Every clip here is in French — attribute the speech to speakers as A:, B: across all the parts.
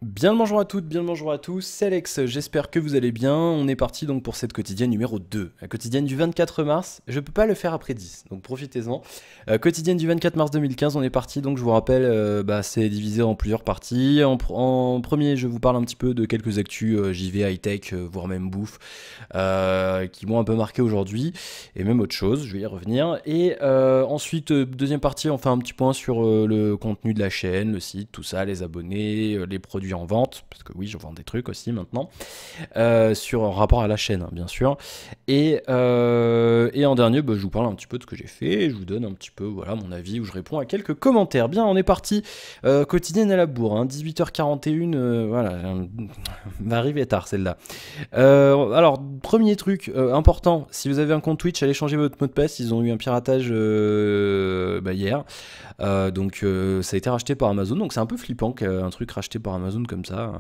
A: Bien le bonjour à toutes, bien le bonjour à tous, c'est Alex, j'espère que vous allez bien. On est parti donc pour cette quotidienne numéro 2, la quotidienne du 24 mars. Je peux pas le faire après 10, donc profitez-en. Quotidienne du 24 mars 2015, on est parti, donc je vous rappelle, c'est divisé en plusieurs parties. En premier, je vous parle un petit peu de quelques actus JV, high-tech, voire même bouffe, qui m'ont un peu marqué aujourd'hui, et même autre chose, je vais y revenir. Et ensuite, deuxième partie, on fait un petit point sur le contenu de la chaîne, le site, tout ça, les abonnés, les produits en vente, parce que oui, je vends des trucs aussi maintenant, en rapport à la chaîne, hein, bien sûr. Et en dernier, je vous parle un petit peu de ce que j'ai fait, je vous donne un petit peu voilà, mon avis, où je réponds à quelques commentaires. Bien, on est parti, quotidienne à la bourre, hein, 18h41, voilà, va arriver tard celle-là. Alors, premier truc important, si vous avez un compte Twitch, allez changer votre mot de passe, ils ont eu un piratage hier. Donc ça a été racheté par Amazon, donc c'est un peu flippant qu'un truc racheté par Amazon comme ça.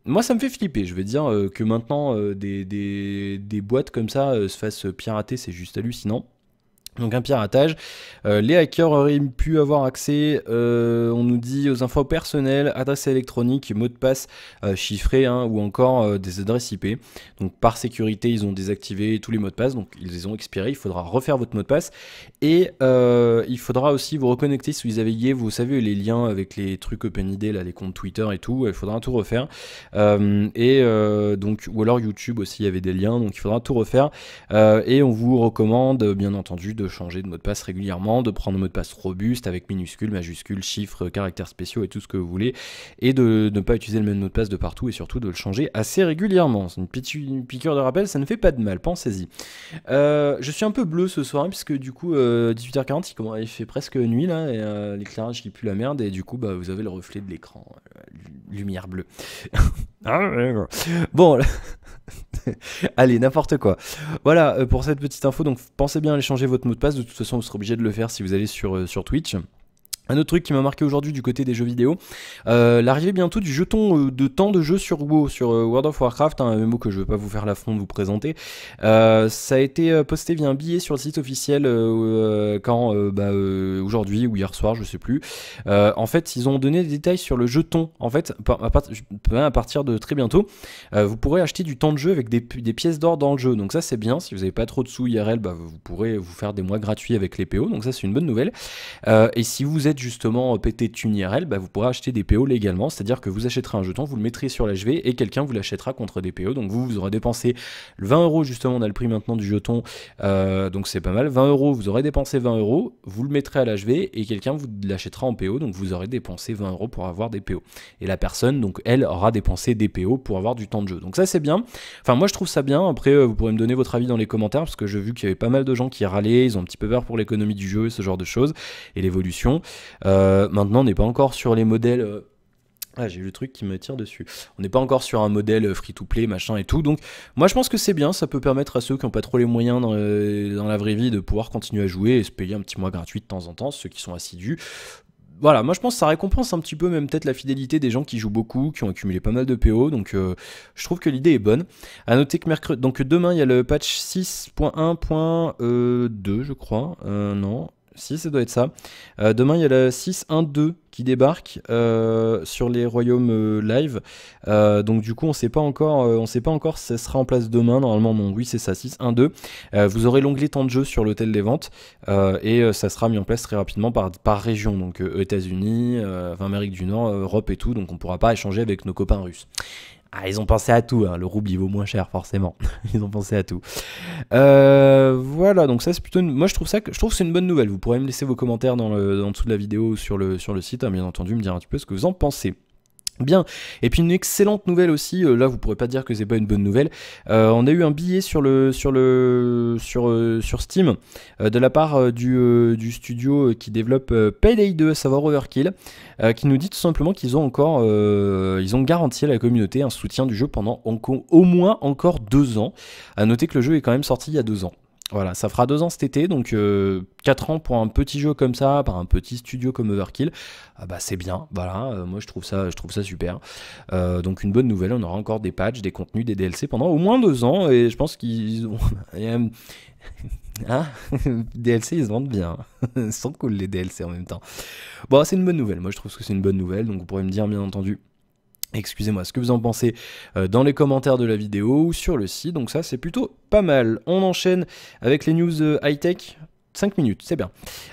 A: Moi ça me fait flipper, je veux dire que maintenant des boîtes comme ça se fassent pirater, c'est juste hallucinant. Donc un piratage, les hackers auraient pu avoir accès, on nous dit, aux infos personnelles, adresses électroniques, mots de passe chiffrés, hein, ou encore des adresses IP. Donc par sécurité, ils ont désactivé tous les mots de passe, donc ils les ont expirés, il faudra refaire votre mot de passe. Et il faudra aussi vous reconnecter si vous avez, vous savez, les liens avec les trucs OpenID, là, les comptes Twitter et tout, il faudra tout refaire. Donc, ou alors YouTube aussi, il y avait des liens, donc il faudra tout refaire. Et on vous recommande, bien entendu, de changer de mot de passe régulièrement, de prendre un mot de passe robuste avec minuscules, majuscules, chiffres, caractères spéciaux et tout ce que vous voulez, et de ne pas utiliser le même mot de passe de partout, et surtout de le changer assez régulièrement. C'est une piqûre de rappel, ça ne fait pas de mal, pensez-y. Je suis un peu bleu ce soir, puisque du coup 18h40, il fait presque nuit là, et l'éclairage qui pue la merde, et du coup vous avez le reflet de l'écran, lumière bleue. Bon, allez, n'importe quoi. Voilà pour cette petite info, donc pensez bien à aller changer votre mot de passe, de toute façon vous serez obligé de le faire si vous allez sur Twitch. Un autre truc qui m'a marqué aujourd'hui du côté des jeux vidéo, l'arrivée bientôt du jeton de temps de jeu sur WoW, sur World of Warcraft, un MMO que je ne vais pas vous faire l'affront de vous présenter. Ça a été posté via un billet sur le site officiel aujourd'hui ou hier soir, je sais plus. En fait, ils ont donné des détails sur le jeton. En fait, à partir de très bientôt, vous pourrez acheter du temps de jeu avec des pièces d'or dans le jeu. Donc ça c'est bien, si vous n'avez pas trop de sous IRL, vous pourrez vous faire des mois gratuits avec les PO, donc ça c'est une bonne nouvelle. Et si vous êtes justement pété de thunes IRL, vous pourrez acheter des PO légalement, c'est-à-dire que vous achèterez un jeton, vous le mettrez sur l'HV et quelqu'un vous l'achètera contre des PO, donc vous aurez dépensé 20 €, justement on a le prix maintenant du jeton, donc c'est pas mal, 20 €, vous aurez dépensé 20 €, vous le mettrez à l'HV et quelqu'un vous l'achètera en PO, donc vous aurez dépensé 20 € pour avoir des PO. Et la personne, donc elle, aura dépensé des PO pour avoir du temps de jeu. Donc ça c'est bien, enfin moi je trouve ça bien, après vous pourrez me donner votre avis dans les commentaires, parce que j'ai vu qu'il y avait pas mal de gens qui râlaient, ils ont un petit peu peur pour l'économie du jeu, ce genre de choses, et l'évolution. Maintenant on n'est pas encore sur les modèles... j'ai eu le truc qui me tire dessus. On n'est pas encore sur un modèle free-to-play, machin et tout. Donc moi je pense que c'est bien, ça peut permettre à ceux qui n'ont pas trop les moyens dans la vraie vie de pouvoir continuer à jouer et se payer un petit mois gratuit de temps en temps, ceux qui sont assidus. Voilà, moi je pense que ça récompense un petit peu même peut-être la fidélité des gens qui jouent beaucoup, qui ont accumulé pas mal de PO, donc je trouve que l'idée est bonne. À noter que donc demain il y a le patch 6.1.2 je crois, non... Si, ça doit être ça. Demain, il y a la 6.1.2 qui débarque sur les royaumes live. Donc du coup, on sait pas encore si ça sera en place demain. Normalement, non. Oui, c'est ça, 6.1.2. Vous aurez l'onglet temps de jeu sur l'hôtel des ventes et ça sera mis en place très rapidement par région. Donc États-Unis, Amérique du Nord, Europe et tout. Donc on pourra pas échanger avec nos copains russes. Ah, ils ont pensé à tout, hein. Le rouble il vaut moins cher forcément. Ils ont pensé à tout. Voilà, donc ça c'est plutôt moi je trouve que c'est une bonne nouvelle. Vous pourrez me laisser vos commentaires en dessous de la vidéo sur le site, hein, bien entendu, me dire un petit peu ce que vous en pensez. Bien, et puis une excellente nouvelle aussi, là vous pourrez pas dire que c'est pas une bonne nouvelle, on a eu un billet sur Steam de la part du studio qui développe Payday 2, à savoir Overkill, qui nous dit tout simplement qu'ils ont encore ils ont garanti à la communauté un soutien du jeu pendant au moins encore 2 ans. À noter que le jeu est quand même sorti il y a 2 ans. Voilà, ça fera 2 ans cet été, donc 4 ans pour un petit jeu comme ça, par un petit studio comme Overkill, c'est bien, voilà, moi je trouve ça super. Donc une bonne nouvelle, on aura encore des patchs, des contenus, des DLC pendant au moins 2 ans, et je pense qu'ils ont... DLC ils se vendent bien, ils sont cool les DLC en même temps. Bon, c'est une bonne nouvelle, moi je trouve que c'est une bonne nouvelle, donc vous pourrez me dire bien entendu Excusez-moi, ce que vous en pensez dans les commentaires de la vidéo ou sur le site. Donc ça, c'est plutôt pas mal. On enchaîne avec les news high-tech. 5 minutes, c'est bien.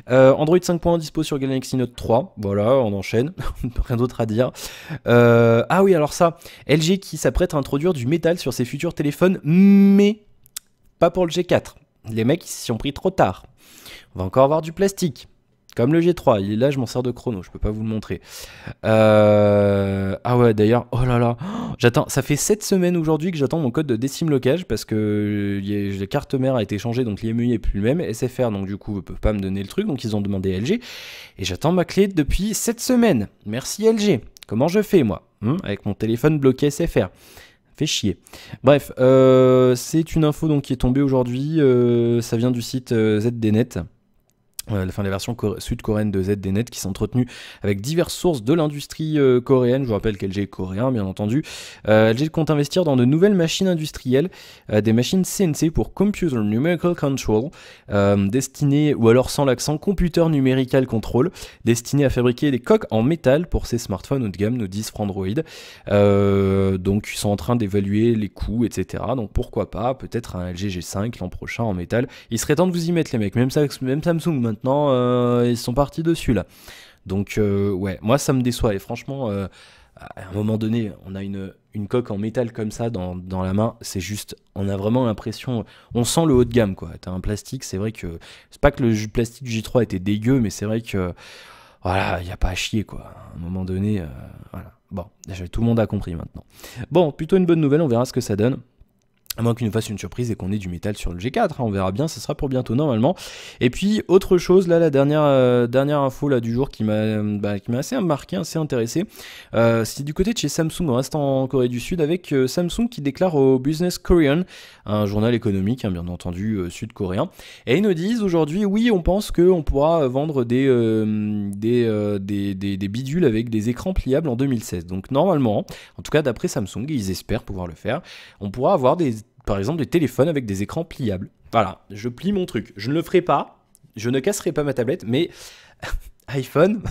A: Android 5.1 dispo sur Galaxy Note 3. Voilà, on enchaîne. Rien d'autre à dire. Ah oui, alors ça, LG qui s'apprête à introduire du métal sur ses futurs téléphones, mais pas pour le G4. Les mecs, ils s'y sont pris trop tard. On va encore avoir du plastique. Comme le G3, là je m'en sers de chrono, je peux pas vous le montrer. Ah ouais, d'ailleurs, oh là là, j'attends, ça fait 7 semaines aujourd'hui que j'attends mon code de décimlocage parce que la carte mère a été changée, donc l'IMEI est plus le même, SFR, donc du coup, ne peut pas me donner le truc, donc ils ont demandé à LG, et j'attends ma clé depuis 7 semaines. Merci LG. Comment je fais moi, avec mon téléphone bloqué SFR? Fait chier. Bref, c'est une info donc qui est tombée aujourd'hui, ça vient du site ZDNet. La version sud-coréenne de ZDNet qui s'est entretenue avec diverses sources de l'industrie coréenne. Je vous rappelle qu'LG est coréen, bien entendu. LG compte investir dans de nouvelles machines industrielles, des machines CNC pour Computer Numerical Control, destinées, ou alors sans l'accent, Computer Numerical Control, destinées à fabriquer des coques en métal pour ces smartphones haut de gamme, nos 10 Android. Donc ils sont en train d'évaluer les coûts, etc. Donc pourquoi pas, peut-être un LG G5 l'an prochain en métal. Il serait temps de vous y mettre les mecs, même Samsung maintenant. Ils sont partis dessus là. Donc ouais, moi ça me déçoit. Et franchement, à un moment donné, on a une coque en métal comme ça dans la main. C'est juste, on a vraiment l'impression, on sent le haut de gamme quoi. T'as un plastique, c'est vrai que, c'est pas que le plastique du J3 était dégueu, mais c'est vrai que, voilà, il n'y a pas à chier quoi. À un moment donné, voilà. Bon, déjà tout le monde a compris maintenant. Bon, plutôt une bonne nouvelle, on verra ce que ça donne. À moins qu'il nous fasse une surprise et qu'on ait du métal sur le G4, hein, on verra bien, ça sera pour bientôt normalement. Et puis autre chose, là la dernière info là, du jour qui m'a assez marqué, assez intéressé, c'est du côté de chez Samsung, on reste en Corée du Sud, avec Samsung qui déclare au Business Korean, un journal économique hein, bien entendu sud-coréen, et ils nous disent aujourd'hui, oui on pense qu'on pourra vendre des bidules avec des écrans pliables en 2016. Donc normalement, en tout cas d'après Samsung, ils espèrent pouvoir le faire, on pourra avoir par exemple des téléphones avec des écrans pliables. Voilà, je plie mon truc. Je ne le ferai pas, je ne casserai pas ma tablette, mais iPhone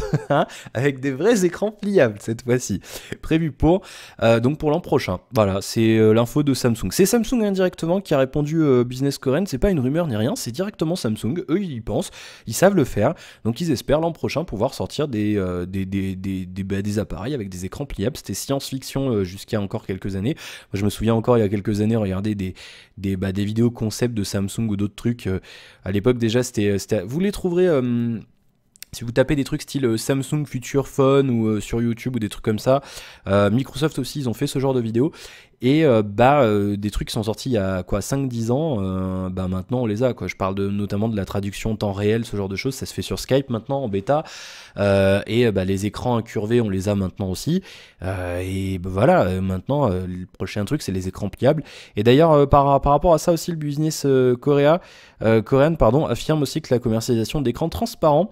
A: avec des vrais écrans pliables cette fois-ci, prévu pour donc pour l'an prochain. Voilà, c'est l'info de Samsung. C'est Samsung indirectement qui a répondu Business Korean, c'est pas une rumeur ni rien, c'est directement Samsung. Eux ils y pensent, ils savent le faire, donc ils espèrent l'an prochain pouvoir sortir des appareils avec des écrans pliables. C'était science-fiction jusqu'à encore quelques années. Moi, je me souviens encore il y a quelques années regarder des vidéos concept de Samsung ou d'autres trucs. À l'époque déjà c'était vous les trouverez. Si vous tapez des trucs style Samsung Future Phone ou sur YouTube ou des trucs comme ça, Microsoft aussi, ils ont fait ce genre de vidéos. Et des trucs qui sont sortis il y a quoi 5-10 ans, maintenant on les a quoi. Je parle notamment de la traduction temps réel, ce genre de choses, ça se fait sur Skype maintenant en bêta, et les écrans incurvés on les a maintenant aussi, et voilà, maintenant le prochain truc c'est les écrans pliables. Et d'ailleurs par rapport à ça aussi, le business coréen affirme aussi que la commercialisation d'écrans transparents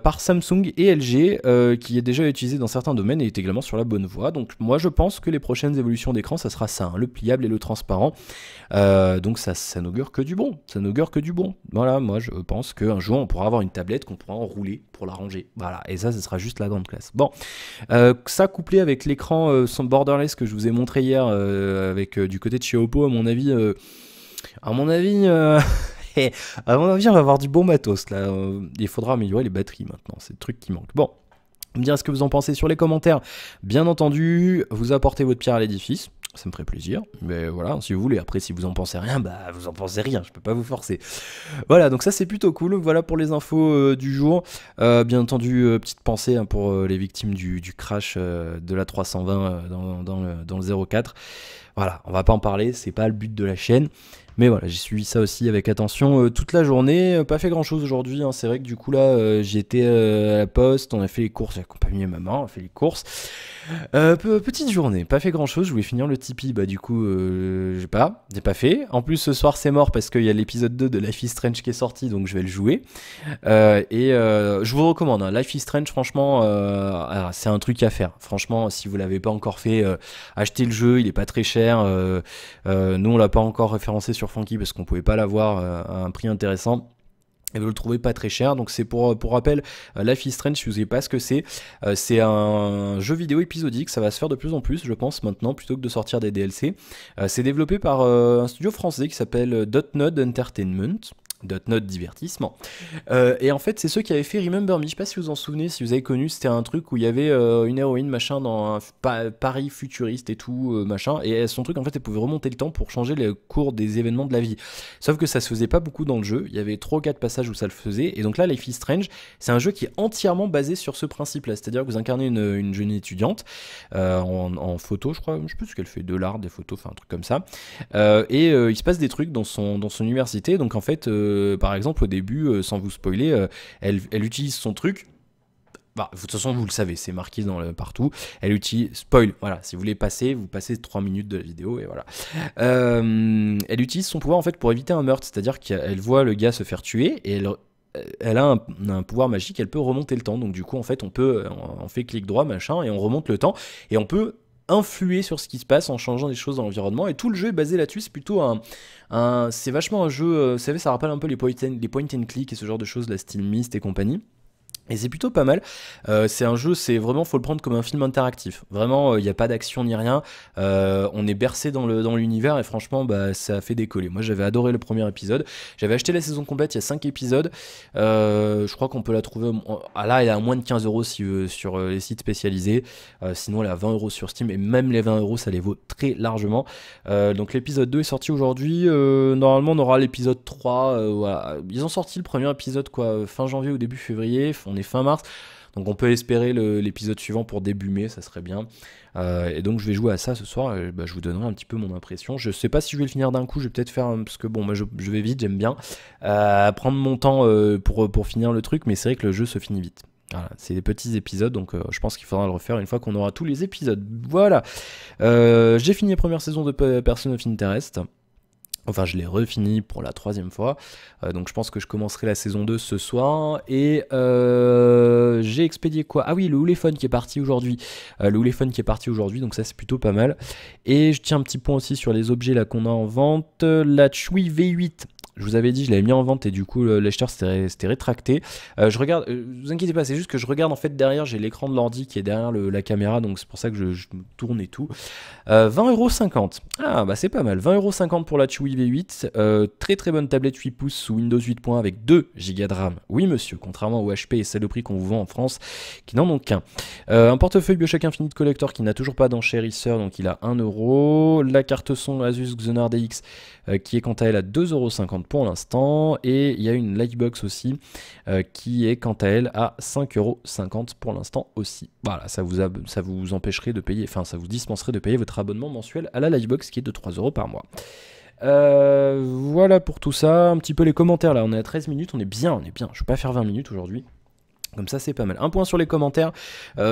A: par Samsung et LG, qui est déjà utilisé dans certains domaines, est également sur la bonne voie. Donc moi je pense que les prochaines évolutions d'écran ça sera ça, hein, le pliable et le transparent. Donc ça n'augure que du bon. Ça n'augure que du bon. Voilà, moi je pense qu'un jour on pourra avoir une tablette qu'on pourra enrouler pour la ranger. Voilà, et ça sera juste la grande classe. Bon, ça couplé avec l'écran borderless que je vous ai montré hier, avec du côté de chez Oppo, à mon avis, on va avoir du bon matos là. Il faudra améliorer les batteries maintenant, c'est le truc qui manque. Bon. Me dire ce que vous en pensez sur les commentaires. Bien entendu, vous apportez votre pierre à l'édifice. Ça me ferait plaisir, mais voilà, si vous voulez. Après, si vous en pensez rien, vous en pensez rien, je peux pas vous forcer. Voilà, donc ça c'est plutôt cool. Voilà pour les infos du jour. Bien entendu, petite pensée hein, pour les victimes du crash de la 320 dans le 04. Voilà, on va pas en parler, c'est pas le but de la chaîne. Mais voilà, j'ai suivi ça aussi avec attention toute la journée. Pas fait grand chose aujourd'hui, hein. C'est vrai que du coup là, j'étais à la poste, on a fait les courses, j'ai accompagné maman, on a fait les courses. Petite journée, pas fait grand chose, je voulais finir le Tipeee, du coup, j'ai pas fait. En plus, ce soir c'est mort parce qu'il y a l'épisode 2 de Life is Strange qui est sorti, donc je vais le jouer. Je vous recommande, hein, Life is Strange, franchement, c'est un truc à faire. Franchement, si vous l'avez pas encore fait, achetez le jeu, il est pas très cher. Nous, on l'a pas encore référencé sur Funky parce qu'on pouvait pas l'avoir à un prix intéressant. Et vous le trouvez pas très cher, donc c'est pour rappel, Life is Strange, si vous savez pas ce que c'est un jeu vidéo épisodique, ça va se faire de plus en plus, je pense, maintenant, plutôt que de sortir des DLC. C'est développé par un studio français qui s'appelle Dotnod Entertainment. Dotnod Divertissement. Et en fait, c'est ceux qui avaient fait Remember Me. Je sais pas si vous en souvenez, si vous avez connu, c'était un truc où il y avait une héroïne, machin, dans un Paris futuriste et tout, machin. Et son truc, en fait, elle pouvait remonter le temps pour changer le cours des événements de la vie. Sauf que ça se faisait pas beaucoup dans le jeu. Il y avait 3 ou 4 passages où ça le faisait. Et donc là, Life is Strange, c'est un jeu qui est entièrement basé sur ce principe-là. C'est-à-dire que vous incarnez une jeune étudiante en photo, je crois. Je sais pas ce qu'elle fait, de l'art, des photos, enfin un truc comme ça. Il se passe des trucs dans son université. Donc en fait, par exemple, au début, sans vous spoiler, elle utilise son truc. Bah, de toute façon, vous le savez, c'est marqué partout. Elle utilise. Spoil, voilà. Si vous voulez passer, vous passez 3 minutes de la vidéo et voilà. Elle utilise son pouvoir en fait pour éviter un meurtre. C'est-à-dire qu'elle voit le gars se faire tuer et elle a un pouvoir magique, elle peut remonter le temps. Donc, du coup, en fait, on fait clic droit, machin, et on remonte le temps. Et on peut influer sur ce qui se passe en changeant des choses dans l'environnement, et tout le jeu est basé là-dessus. C'est plutôt c'est vachement un jeu, vous savez, ça rappelle un peu les point and click et ce genre de choses, la style Myst et compagnie. Et c'est plutôt pas mal. C'est un jeu, c'est vraiment, faut le prendre comme un film interactif. Vraiment, il n'y a pas d'action ni rien. On est bercé dans l'univers et franchement, bah, ça a fait décoller. Moi, j'avais adoré le premier épisode. J'avais acheté la saison complète, il y a 5 épisodes. Je crois qu'on peut la trouver. Là, elle est à moins de 15 € sur les sites spécialisés. Sinon, elle est à 20 € sur Steam. Et même les 20 €, ça les vaut très largement. Donc, l'épisode 2 est sorti aujourd'hui. Normalement, on aura l'épisode 3. Voilà. Ils ont sorti le premier épisode fin janvier ou début février. On est fin mars, donc on peut espérer l'épisode suivant pour début mai, ça serait bien. Et donc je vais jouer à ça ce soir, et je vous donnerai un petit peu mon impression. Je sais pas si je vais le finir d'un coup, je vais peut-être faire, parce que bon, moi je vais vite, j'aime bien prendre mon temps pour finir le truc, mais c'est vrai que le jeu se finit vite. Voilà, c'est des petits épisodes, donc je pense qu'il faudra le refaire une fois qu'on aura tous les épisodes. Voilà, j'ai fini la première saison de Person of Interest. Enfin, je l'ai refini pour la 3e fois. Donc je pense que je commencerai la saison 2 ce soir. Et j'ai expédié quoi? Ah oui, le Ouléphone qui est parti aujourd'hui. Donc ça c'est plutôt pas mal. Et je tiens un petit point aussi sur les objets là qu'on a en vente. La Chui V8. Je vous avais dit, je l'avais mis en vente et du coup l'acheteur s'était rétracté. Je regarde, vous inquiétez pas, c'est juste que je regarde en fait derrière, j'ai l'écran de l'ordi qui est derrière la caméra, donc c'est pour ça que je me tourne et tout. 20,50 €. Ah bah c'est pas mal, 20,50 € pour la Chewy V8. Très très bonne tablette 8 pouces sous Windows 8 points avec 2 Go de RAM. Oui monsieur, contrairement au HP et saloperies qu'on vous vend en France, qui n'en ont qu'un. Un portefeuille BioShock Infinite Collector qui n'a toujours pas d'enchérisseur, donc il a 1 €. La carte son Asus Xenar DX qui est quant à elle à 2,50 € pour l'instant, et il y a une Lightbox aussi qui est quant à elle à 5,50 € pour l'instant aussi. Voilà, ça vous empêcherait de payer, enfin ça vous dispenserait de payer votre abonnement mensuel à la Lightbox qui est de 3 € par mois. Voilà pour tout ça, un petit peu les commentaires là, on est à 13 minutes, on est bien, je vais pas faire 20 minutes aujourd'hui. Comme ça c'est pas mal. Un point sur les commentaires,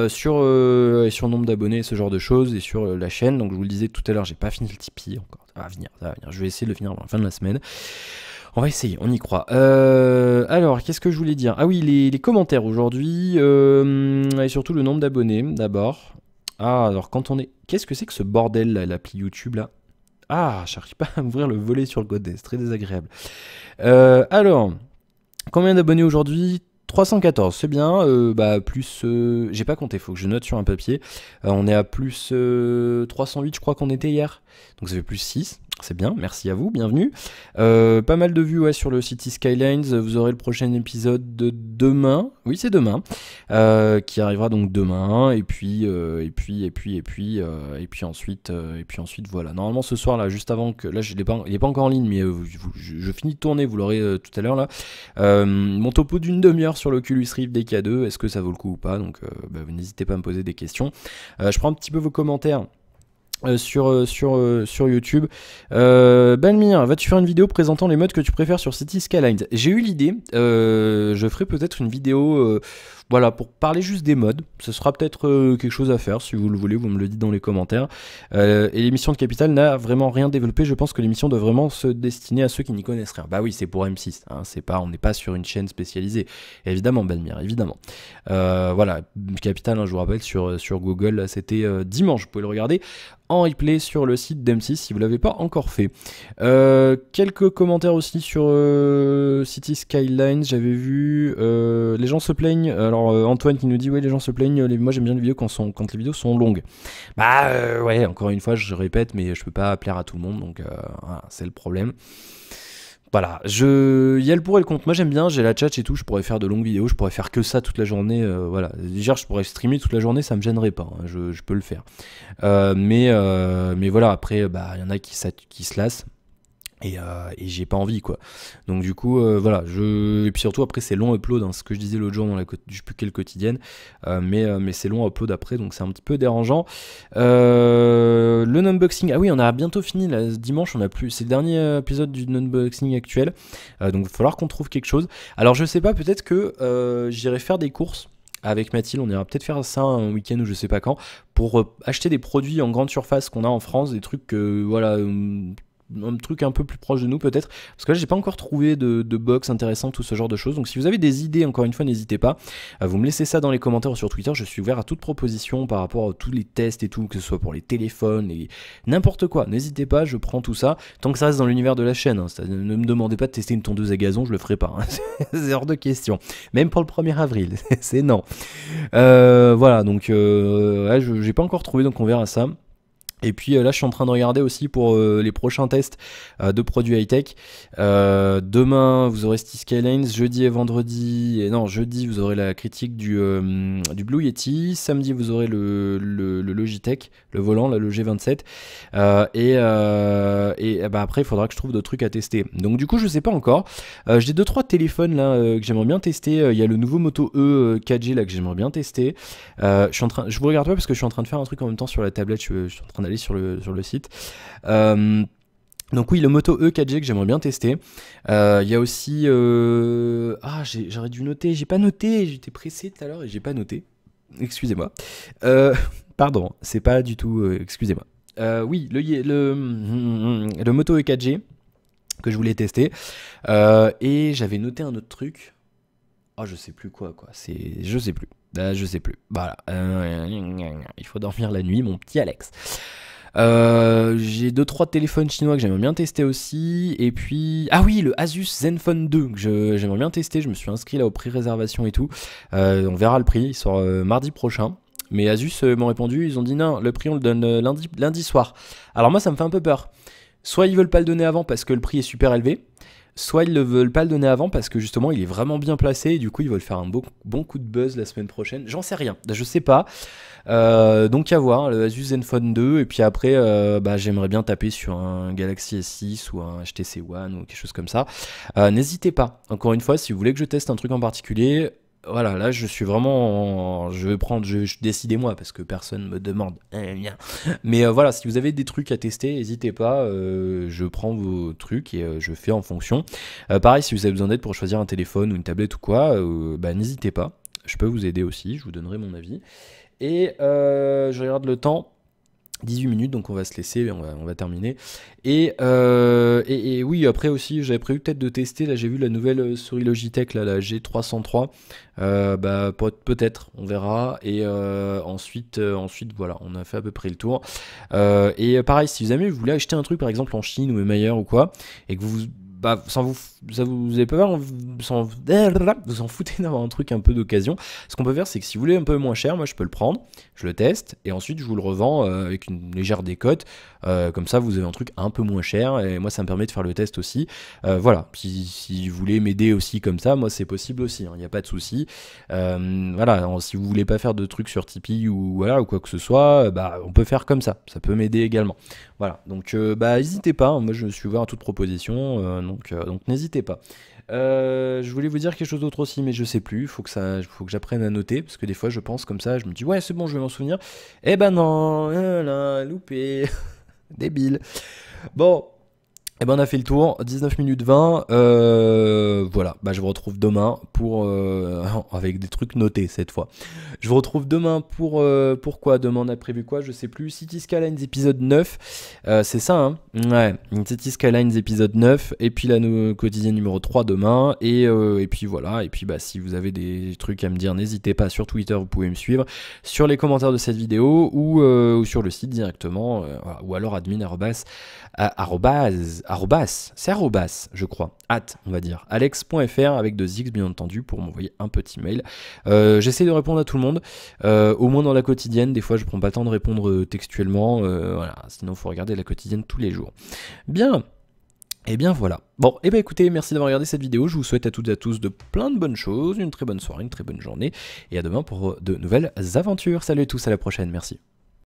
A: sur le nombre d'abonnés, ce genre de choses, et sur la chaîne. Donc je vous le disais tout à l'heure, j'ai pas fini le Tipeee encore. Ça va venir. Je vais essayer de le finir avant la fin de la semaine. On va essayer, on y croit. Alors, qu'est-ce que je voulais dire? Ah oui, les commentaires aujourd'hui, et surtout le nombre d'abonnés, d'abord. Ah, alors quand on est... Qu'est-ce que c'est que ce bordel là, l'appli YouTube là? Ah, j'arrive pas à ouvrir le volet sur le côté, c'est très désagréable. Alors, combien d'abonnés aujourd'hui? 314, c'est bien, plus, j'ai pas compté, faut que je note sur un papier, on est à plus 308, je crois qu'on était hier, donc ça fait plus 6, c'est bien, merci à vous, bienvenue. Pas mal de vues ouais, sur le City Skylines, vous aurez le prochain épisode de demain, oui c'est demain, qui arrivera donc demain, et puis ensuite voilà, normalement ce soir là, juste avant que, là il est pas encore en ligne, mais je finis de tourner, vous l'aurez tout à l'heure là, mon topo d'une demi-heure sur l'Oculus Rift DK2, est-ce que ça vaut le coup ou pas, donc n'hésitez pas à me poser des questions. Je prends un petit peu vos commentaires sur YouTube. Balmire, vas-tu faire une vidéo présentant les modes que tu préfères sur City Skylines? J'ai eu l'idée, je ferai peut-être une vidéo voilà, pour parler juste des modes. Ce sera peut-être quelque chose à faire, si vous le voulez, vous me le dites dans les commentaires. Et l'émission de Capital n'a vraiment rien développé, je pense que l'émission doit vraiment se destiner à ceux qui n'y connaissent rien. Bah oui, c'est pour M6, hein, on n'est pas sur une chaîne spécialisée, évidemment Balmire, évidemment. Voilà, Capital, hein, je vous rappelle, sur Google, c'était dimanche, vous pouvez le regarder en replay sur le site d'M6 si vous l'avez pas encore fait. Quelques commentaires aussi sur City Skylines, j'avais vu les gens se plaignent, alors Antoine qui nous dit ouais les gens se plaignent, moi j'aime bien les vidéos quand les vidéos sont longues. Bah ouais, encore une fois je répète, mais je peux pas plaire à tout le monde, donc voilà, c'est le problème. Voilà, il y a le pour et le contre. Moi j'aime bien, j'ai la tchatch et tout, je pourrais faire de longues vidéos, je pourrais faire que ça toute la journée. Voilà, déjà je pourrais streamer toute la journée, ça me gênerait pas, hein, je peux le faire. Mais voilà, après, bah il y en a qui se lassent. Et j'ai pas envie quoi. Donc du coup voilà, et puis surtout après c'est long à upload, hein, ce que je disais l'autre jour dans je sais plus quelle quotidienne, mais c'est long à upload après, donc c'est un petit peu dérangeant. Le unboxing, ah oui on a bientôt fini là, dimanche on a plus, c'est le dernier épisode du unboxing actuel, donc il va falloir qu'on trouve quelque chose. Alors je sais pas, peut-être que j'irai faire des courses avec Mathilde, on ira peut-être faire ça un week-end ou je sais pas quand, pour acheter des produits en grande surface qu'on a en France, des trucs voilà, un truc un peu plus proche de nous peut-être, parce que là j'ai pas encore trouvé de box intéressant, tout ce genre de choses. Donc si vous avez des idées, encore une fois n'hésitez pas, vous me laissez ça dans les commentaires ou sur Twitter, je suis ouvert à toute proposition par rapport à tous les tests et tout, que ce soit pour les téléphones et n'importe quoi, n'hésitez pas, je prends tout ça, tant que ça reste dans l'univers de la chaîne, hein. Ne me demandez pas de tester une tondeuse à gazon, je le ferai pas, hein. C'est hors de question, même pour le 1er avril, c'est non. Voilà, donc ouais, j'ai pas encore trouvé, donc on verra ça. Et puis là je suis en train de regarder aussi pour les prochains tests de produits high-tech. Demain vous aurez City Skylines, jeudi et vendredi, et non jeudi vous aurez la critique du Blue Yeti, samedi vous aurez le Logitech, le volant, là, le G27, et bah, après il faudra que je trouve d'autres trucs à tester. Donc du coup je sais pas encore, j'ai 2-3 téléphones là que j'aimerais bien tester, il y a le nouveau Moto E 4G là que j'aimerais bien tester. Je vous regarde pas parce que je suis en train de faire un truc en même temps sur la tablette, je suis en train d'aller sur le site. Donc oui, le Moto E 4G que j'aimerais bien tester. Il y a aussi... j'aurais dû noter, j'ai pas noté, j'étais pressé tout à l'heure et j'ai pas noté. Excusez-moi. Pardon, c'est pas du tout... excusez-moi. Oui, le Moto E 4G que je voulais tester. Et j'avais noté un autre truc. Oh, je sais plus quoi. Je sais plus. Je sais plus. Voilà. Il faut dormir la nuit, mon petit Alex. J'ai 2-3 téléphones chinois que j'aimerais bien tester aussi. Et puis... Ah oui, le Asus Zenfone 2 que j'aimerais bien tester. Je me suis inscrit là au prix réservation et tout. On verra le prix. Il sort mardi prochain. Mais Asus m'ont répondu. Ils ont dit non, le prix on le donne lundi soir. Alors moi ça me fait un peu peur. Soit ils veulent pas le donner avant parce que le prix est super élevé. Soit ils ne veulent pas le donner avant parce que justement il est vraiment bien placé et du coup ils veulent faire un bon coup de buzz la semaine prochaine. J'en sais rien, je sais pas. Donc à voir, le Asus Zenfone 2 et puis après j'aimerais bien taper sur un Galaxy S6 ou un HTC One ou quelque chose comme ça. N'hésitez pas, encore une fois, si vous voulez que je teste un truc en particulier. Voilà, là je suis vraiment, je décidez-moi parce que personne me demande. Mais voilà, si vous avez des trucs à tester, n'hésitez pas, je prends vos trucs et je fais en fonction. Pareil, si vous avez besoin d'aide pour choisir un téléphone ou une tablette ou quoi, n'hésitez pas, je peux vous aider aussi, je vous donnerai mon avis. Et je regarde le temps. 18 minutes, donc on va se laisser, on va terminer. Et oui, après aussi, j'avais prévu peut-être de tester, là j'ai vu la nouvelle souris Logitech, là, la G303, peut-être, on verra. Et ensuite, voilà, on a fait à peu près le tour. Et pareil, si jamais vous voulez acheter un truc, par exemple en Chine ou même ailleurs ou quoi, et que vous avez peur, vous en foutez d'avoir un truc un peu d'occasion. Ce qu'on peut faire, c'est que si vous voulez un peu moins cher, moi je peux le prendre, je le teste et ensuite je vous le revends avec une légère décote. Comme ça, vous avez un truc un peu moins cher et moi ça me permet de faire le test aussi. Voilà, si vous voulez m'aider aussi comme ça, moi c'est possible aussi, il n'y a pas de souci. Voilà, si vous voulez pas faire de trucs sur Tipeee ou quoi que ce soit, on peut faire comme ça peut m'aider également. Voilà, donc n'hésitez pas, hein, moi je suis ouvert à toute proposition, donc n'hésitez pas. Je voulais vous dire quelque chose d'autre aussi, mais je sais plus, faut que j'apprenne à noter, parce que des fois je pense comme ça, je me dis ouais c'est bon, je vais m'en souvenir, eh ben non, là, loupé, débile. Bon, Et ben on a fait le tour, 19 minutes 20, voilà, bah je vous retrouve demain pour, avec des trucs notés cette fois. Je vous retrouve demain pour quoi? Demain on a prévu quoi? Je sais plus, City Skylines épisode 9, c'est ça hein? Ouais, City Skylines épisode 9, et puis la quotidienne numéro 3 demain, et puis voilà, et puis bah si vous avez des trucs à me dire, n'hésitez pas sur Twitter, vous pouvez me suivre, sur les commentaires de cette vidéo, ou sur le site directement, voilà, ou alors admin c'est arrobas, je crois, on va dire, alex.fr avec 2x bien entendu pour m'envoyer un petit mail. J'essaie de répondre à tout le monde, au moins dans la quotidienne, des fois je prends pas le temps de répondre textuellement, voilà, sinon il faut regarder la quotidienne tous les jours. Bien, et bien voilà. Bon, et bien écoutez, merci d'avoir regardé cette vidéo, je vous souhaite à toutes et à tous de plein de bonnes choses, une très bonne soirée, une très bonne journée, et à demain pour de nouvelles aventures. Salut à tous, à la prochaine, merci.